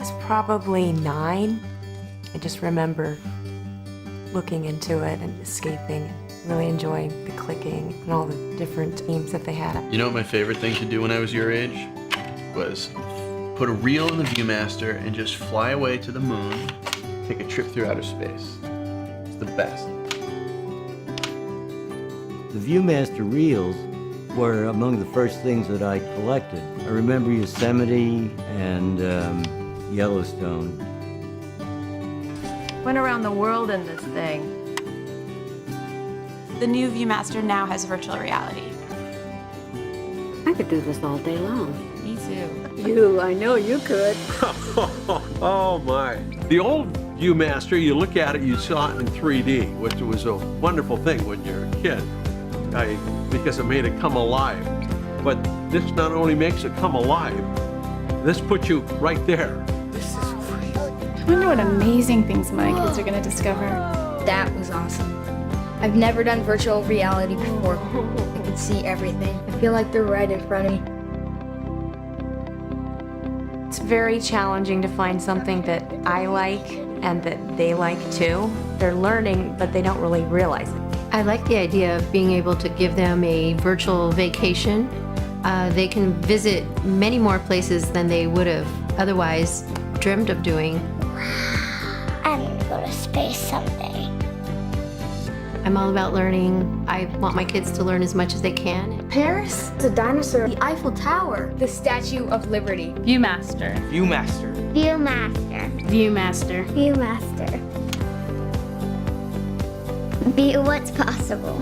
was probably 9. I just remember looking into it and escaping, and really enjoying the clicking and all the different themes that they had. You know what my favorite thing to do when I was your age was put a reel in the Viewmaster and just fly away to the moon, take a trip through outer space. It's the best. The Viewmaster reels were among the first things that I collected. I remember Yosemite and Yellowstone. Went around the world in this thing. The new Viewmaster now has virtual reality. I could do this all day long. Me too. I know you could. Oh my. The old Viewmaster, you look at it, you saw it in 3D, which was a wonderful thing when you're a kid, because it made it come alive. But this not only makes it come alive, this puts you right there. I wonder what amazing things my kids are going to discover. That was awesome. I've never done virtual reality before. I can see everything. I feel like they're right in front of me. It's very challenging to find something that I like and that they like too. They're learning, but they don't really realize it. I like the idea of being able to give them a virtual vacation. They can visit many more places than they would have otherwise dreamed of doing. I'm gonna go to space someday. I'm all about learning. I want my kids to learn as much as they can. Paris? The dinosaur. The Eiffel Tower. The Statue of Liberty. Viewmaster. Viewmaster. Viewmaster. Viewmaster. Viewmaster. View what's possible.